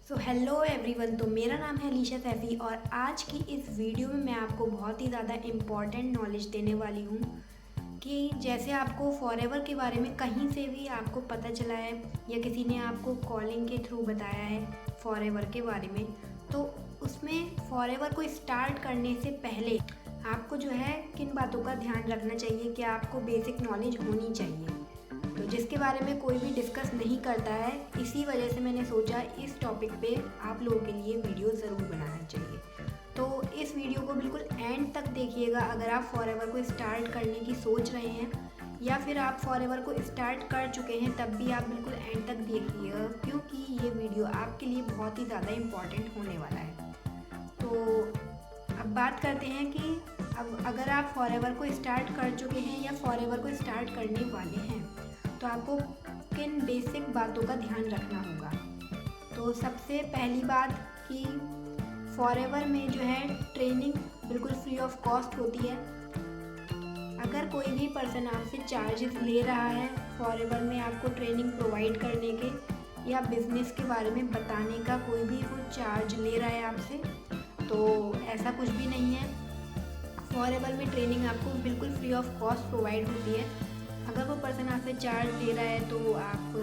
So hello everyone. तो मेरा नाम है अलीशा सैफ़ी और आज की इस वीडियो में मैं आपको बहुत ही ज़्यादा इम्पॉर्टेंट नॉलेज देने वाली हूँ कि जैसे आपको फॉरएवर के बारे में कहीं से भी आपको पता चला है या किसी ने आपको कॉलिंग के थ्रू बताया है फॉरएवर के बारे में, तो उसमें फॉरएवर को स्टार्ट करने से पहले आपको जो है किन बातों का ध्यान रखना चाहिए, कि आपको बेसिक नॉलेज होनी चाहिए। तो जिसके बारे में कोई भी डिस्कस नहीं करता है, इसी वजह से मैंने सोचा इस टॉपिक पे आप लोगों के लिए वीडियो ज़रूर बनाना चाहिए। तो इस वीडियो को बिल्कुल एंड तक देखिएगा अगर आप फॉरएवर को स्टार्ट करने की सोच रहे हैं या फिर आप फॉरएवर को स्टार्ट कर चुके हैं, तब भी आप बिल्कुल एंड तक देखिएगा क्योंकि ये वीडियो आपके लिए बहुत ही ज़्यादा इम्पॉर्टेंट होने वाला है। तो अब बात करते हैं कि अब अगर आप फॉरएवर को स्टार्ट कर चुके हैं या फॉरएवर को स्टार्ट करने वाले हैं, तो आपको किन बेसिक बातों का ध्यान रखना होगा। तो सबसे पहली बात कि फॉरएवर में जो है ट्रेनिंग बिल्कुल फ्री ऑफ कॉस्ट होती है। अगर कोई भी पर्सन आपसे चार्जेस ले रहा है फॉरएवर में आपको ट्रेनिंग प्रोवाइड करने के या बिज़नेस के बारे में बताने का, कोई भी वो चार्ज ले रहा है आपसे, तो ऐसा कुछ भी नहीं है। फॉरएवर में ट्रेनिंग आपको बिल्कुल फ्री ऑफ कॉस्ट प्रोवाइड होती है। अगर वो पर्सन आपसे चार्ज ले रहा है तो आप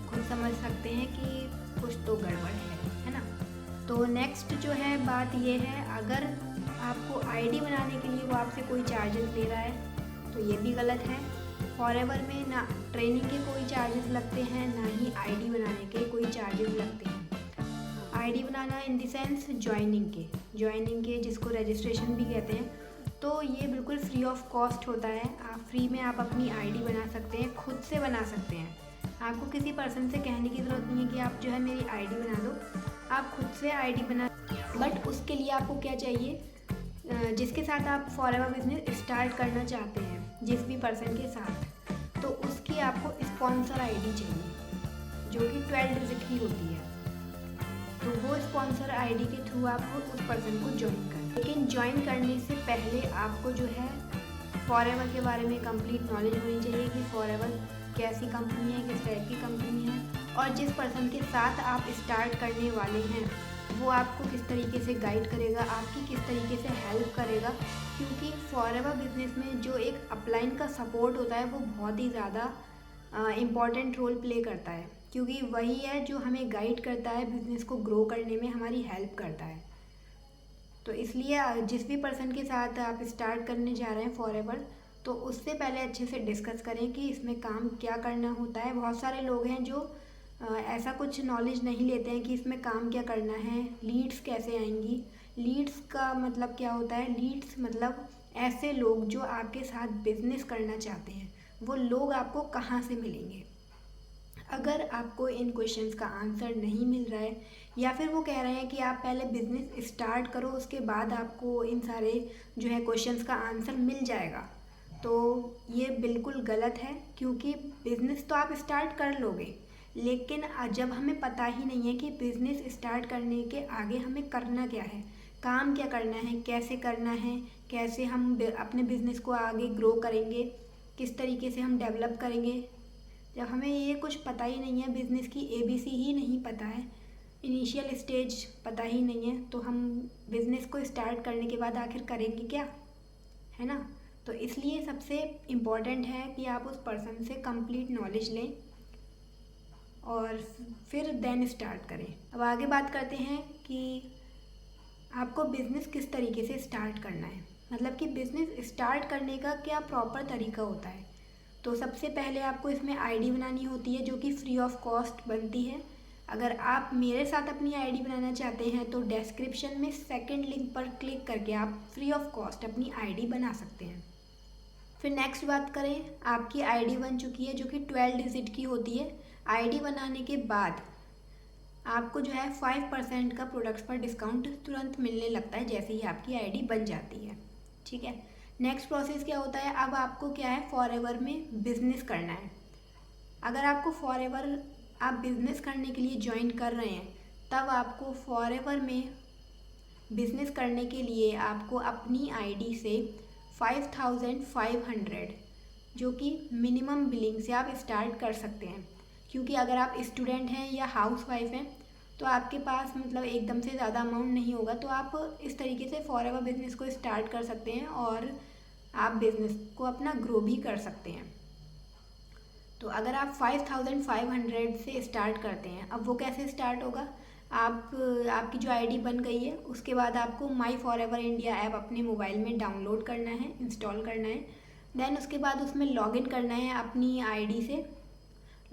खुद समझ सकते हैं कि कुछ तो गड़बड़ है ना। तो नेक्स्ट जो है बात ये है, अगर आपको आईडी बनाने के लिए वो आपसे कोई चार्जेस ले रहा है तो ये भी गलत है। फॉरएवर में ना ट्रेनिंग के कोई चार्जेस लगते हैं, ना ही आईडी बनाने के कोई चार्जेस लगते हैं। ID banana in the sense joining के जिसको रजिस्ट्रेशन भी कहते हैं, तो ये बिल्कुल फ्री ऑफ कॉस्ट होता है। आप फ्री में आप अपनी आईडी बना सकते हैं, खुद से बना सकते हैं। आपको किसी पर्सन से कहने की ज़रूरत नहीं है कि आप जो है मेरी आईडी बना दो, आप खुद से आईडी बना। बट उसके लिए आपको क्या चाहिए, जिसके साथ आप फॉरएवर बिजनेस स्टार्ट करना चाहते हैं जिस भी पर्सन के साथ, तो उसकी आपको स्पॉन्सर आईडी चाहिए जो कि 12 डिजिट की होती है। तो वो स्पॉन्सर आईडी के थ्रू आप उस पर्सन को ज्वाइन करें। लेकिन ज्वाइन करने से पहले आपको जो है फॉरएवर के बारे में कंप्लीट नॉलेज होनी चाहिए कि फॉरएवर कैसी कंपनी है, किस टाइप की कंपनी है, और जिस पर्सन के साथ आप स्टार्ट करने वाले हैं वो आपको किस तरीके से गाइड करेगा, आपकी किस तरीके से हेल्प करेगा। क्योंकि फॉरएवर बिजनेस में जो एक अपलाइन का सपोर्ट होता है वो बहुत ही ज़्यादा इम्पॉर्टेंट रोल प्ले करता है, क्योंकि वही है जो हमें गाइड करता है, बिज़नेस को ग्रो करने में हमारी हेल्प करता है। तो इसलिए जिस भी पर्सन के साथ आप स्टार्ट करने जा रहे हैं फॉरएवर, तो उससे पहले अच्छे से डिस्कस करें कि इसमें काम क्या करना होता है। बहुत सारे लोग हैं जो ऐसा कुछ नॉलेज नहीं लेते हैं कि इसमें काम क्या करना है, लीड्स कैसे आएंगी। लीड्स का मतलब क्या होता है, लीड्स मतलब ऐसे लोग जो आपके साथ बिजनेस करना चाहते हैं, वो लोग आपको कहाँ से मिलेंगे। अगर आपको इन क्वेश्चंस का आंसर नहीं मिल रहा है या फिर वो कह रहे हैं कि आप पहले बिज़नेस स्टार्ट करो उसके बाद आपको इन सारे जो है क्वेश्चंस का आंसर मिल जाएगा, तो ये बिल्कुल गलत है। क्योंकि बिज़नेस तो आप स्टार्ट कर लोगे, लेकिन जब हमें पता ही नहीं है कि बिज़नेस स्टार्ट करने के आगे हमें करना क्या है, काम क्या करना है, कैसे करना है, कैसे हम अपने बिज़नेस को आगे ग्रो करेंगे, किस तरीके से हम डेवलप करेंगे, जब हमें ये कुछ पता ही नहीं है, बिज़नेस की ABC ही नहीं पता है, इनिशियल स्टेज पता ही नहीं है, तो हम बिज़नेस को स्टार्ट करने के बाद आखिर करेंगे क्या, है ना। तो इसलिए सबसे इम्पॉर्टेंट है कि आप उस पर्सन से कंप्लीट नॉलेज लें और फिर देन स्टार्ट करें। अब आगे बात करते हैं कि आपको बिज़नेस किस तरीके से स्टार्ट करना है, मतलब कि बिज़नेस स्टार्ट करने का क्या प्रॉपर तरीका होता है। तो सबसे पहले आपको इसमें आईडी बनानी होती है जो कि फ्री ऑफ कॉस्ट बनती है। अगर आप मेरे साथ अपनी आईडी बनाना चाहते हैं तो डिस्क्रिप्शन में सेकंड लिंक पर क्लिक करके आप फ्री ऑफ कॉस्ट अपनी आईडी बना सकते हैं। फिर नेक्स्ट बात करें, आपकी आईडी बन चुकी है जो कि 12 डिजिट की होती है। आईडी बनाने के बाद आपको जो है 5% का प्रोडक्ट्स पर डिस्काउंट तुरंत मिलने लगता है जैसे ही आपकी आईडी बन जाती है, ठीक है। नेक्स्ट प्रोसेस क्या होता है, अब आपको क्या है फॉरएवर में बिज़नेस करना है। अगर आपको फॉरएवर आप बिज़नेस करने के लिए ज्वाइन कर रहे हैं, तब आपको फॉरएवर में बिज़नेस करने के लिए आपको अपनी आईडी से 5500 जो कि मिनिमम बिलिंग से आप स्टार्ट कर सकते हैं। क्योंकि अगर आप स्टूडेंट हैं या हाउस वाइफ हैं तो आपके पास मतलब एकदम से ज़्यादा अमाउंट नहीं होगा, तो आप इस तरीके से फॉरएवर बिजनेस को स्टार्ट कर सकते हैं और आप बिजनेस को अपना ग्रो भी कर सकते हैं। तो अगर आप 5500 से स्टार्ट करते हैं, अब वो कैसे स्टार्ट होगा, आपकी जो आईडी बन गई है उसके बाद आपको माई फॉरएवर इंडिया ऐप अपने मोबाइल में डाउनलोड करना है, इंस्टॉल करना है। देन उसके बाद उसमें लॉगिन करना है अपनी आईडी से।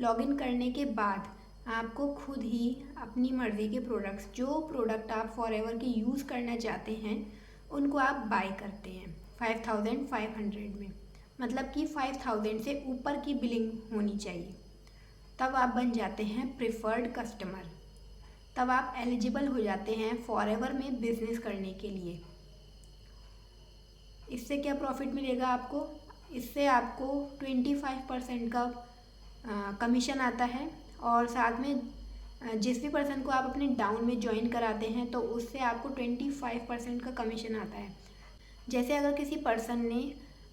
लॉगिन करने के बाद आपको खुद ही अपनी मर्ज़ी के प्रोडक्ट्स, जो प्रोडक्ट आप फॉरएवर के यूज़ करना चाहते हैं, उनको आप बाय करते हैं 5500 में। मतलब कि 5000 से ऊपर की बिलिंग होनी चाहिए, तब आप बन जाते हैं प्रिफर्ड कस्टमर। तब आप एलिजिबल हो जाते हैं फॉरएवर में बिजनेस करने के लिए। इससे क्या प्रॉफिट मिलेगा आपको, इससे आपको 25% का कमीशन आता है, और साथ में जिस भी पर्सन को आप अपने डाउन में ज्वाइन कराते हैं तो उससे आपको 25% का कमीशन आता है। जैसे अगर किसी पर्सन ने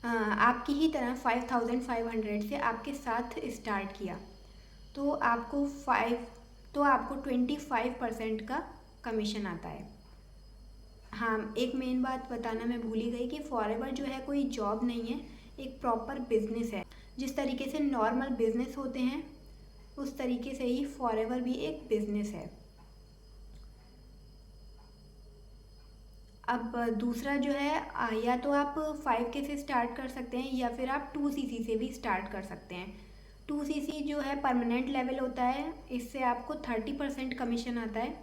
आपकी ही तरह 5500 से आपके साथ स्टार्ट किया, तो आपको 25% का कमीशन आता है। हाँ, एक मेन बात बताना मैं भूल ही गई कि फॉरएवर जो है कोई जॉब नहीं है, एक प्रॉपर बिजनेस है। जिस तरीके से नॉर्मल बिजनेस होते हैं उस तरीके से ही फॉरएवर भी एक बिजनेस है। अब दूसरा जो है, या तो आप 5K से स्टार्ट कर सकते हैं या फिर आप 2CC से भी स्टार्ट कर सकते हैं। 2CC जो है परमानेंट लेवल होता है, इससे आपको 30% कमीशन आता है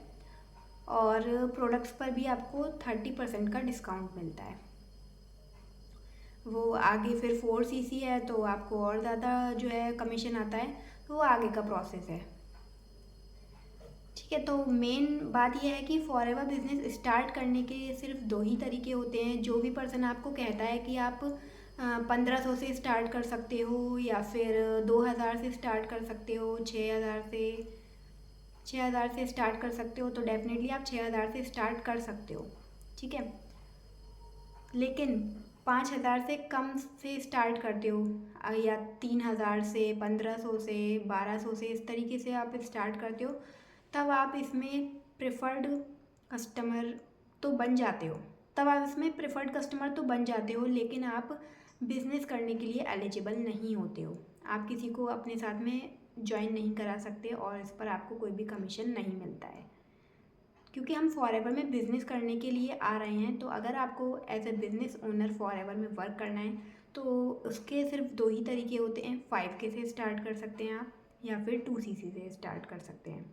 और प्रोडक्ट्स पर भी आपको 30% का डिस्काउंट मिलता है। वो आगे फिर 4CC है तो आपको और ज़्यादा जो है कमीशन आता है, तो वो आगे का प्रोसेस है। ठीक है, तो मेन बात यह है कि फॉरएवर बिजनेस स्टार्ट करने के सिर्फ दो ही तरीके होते हैं। जो भी पर्सन आपको कहता है कि आप 1500 से स्टार्ट कर सकते हो या फिर 2000 से स्टार्ट कर सकते हो, 6000 से स्टार्ट कर सकते हो, तो डेफिनेटली आप 6000 से स्टार्ट कर सकते हो। ठीक है, लेकिन 5000 से कम से स्टार्ट करते हो या 3000 से, 1500 से, 1200 से, इस तरीके से आप स्टार्ट करते हो, तब आप इसमें प्रेफर्ड कस्टमर तो बन जाते हो। लेकिन आप बिज़नेस करने के लिए एलिजिबल नहीं होते हो। आप किसी को अपने साथ में ज्वाइन नहीं करा सकते और इस पर आपको कोई भी कमीशन नहीं मिलता है, क्योंकि हम फॉरएवर में बिज़नेस करने के लिए आ रहे हैं। तो अगर आपको as a business owner forever में वर्क करना है तो उसके सिर्फ दो ही तरीके होते हैं। 5K से स्टार्ट कर सकते हैं आप, या फिर 2CC से स्टार्ट कर सकते हैं।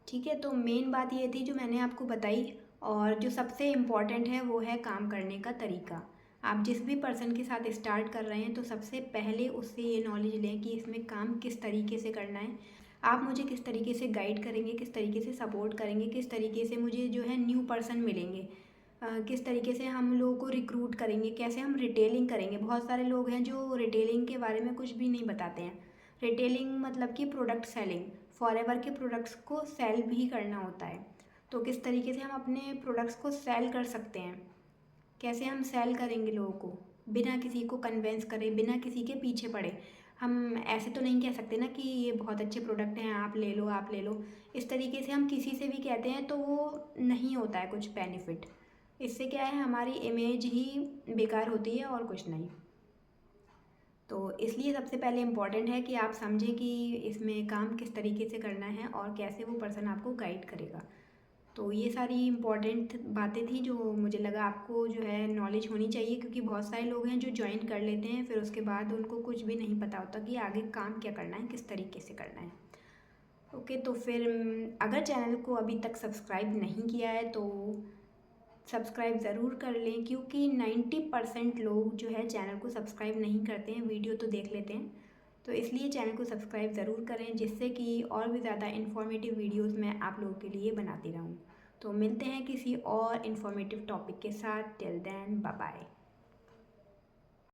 ठीक है, तो मेन बात ये थी जो मैंने आपको बताई, और जो सबसे इम्पॉर्टेंट है वो है काम करने का तरीका। आप जिस भी पर्सन के साथ स्टार्ट कर रहे हैं तो सबसे पहले उससे ये नॉलेज लें कि इसमें काम किस तरीके से करना है। आप मुझे किस तरीके से गाइड करेंगे, किस तरीके से सपोर्ट करेंगे, किस तरीके से मुझे जो है न्यू पर्सन मिलेंगे, किस तरीके से हम लोगों को रिक्रूट करेंगे, कैसे हम रिटेलिंग करेंगे। बहुत सारे लोग हैं जो रिटेलिंग के बारे में कुछ भी नहीं बताते हैं। रिटेलिंग मतलब कि प्रोडक्ट सेलिंग, फॉरएवर के प्रोडक्ट्स को सेल भी करना होता है। तो किस तरीके से हम अपने प्रोडक्ट्स को सेल कर सकते हैं, कैसे हम सेल करेंगे लोगों को बिना किसी को कन्वेंस करे, बिना किसी के पीछे पड़े। हम ऐसे तो नहीं कह सकते ना कि ये बहुत अच्छे प्रोडक्ट हैं, आप ले लो, आप ले लो। इस तरीके से हम किसी से भी कहते हैं तो वो नहीं होता है कुछ बेनिफिट। इससे क्या है, हमारी इमेज ही बेकार होती है और कुछ नहीं। तो इसलिए सबसे पहले इम्पॉर्टेंट है कि आप समझें कि इसमें काम किस तरीके से करना है और कैसे वो पर्सन आपको गाइड करेगा। तो ये सारी इम्पॉर्टेंट बातें थी जो मुझे लगा आपको जो है नॉलेज होनी चाहिए, क्योंकि बहुत सारे लोग हैं जो ज्वाइन कर लेते हैं फिर उसके बाद उनको कुछ भी नहीं पता होता कि आगे काम क्या करना है, किस तरीके से करना है। ओके, तो फिर अगर चैनल को अभी तक सब्सक्राइब नहीं किया है तो सब्सक्राइब ज़रूर कर लें, क्योंकि 90% लोग जो है चैनल को सब्सक्राइब नहीं करते हैं, वीडियो तो देख लेते हैं। तो इसलिए चैनल को सब्सक्राइब ज़रूर करें, जिससे कि और भी ज़्यादा इन्फॉर्मेटिव वीडियोस मैं आप लोगों के लिए बनाती रहूँ। तो मिलते हैं किसी और इन्फॉर्मेटिव टॉपिक के साथ। Till then, bye bye.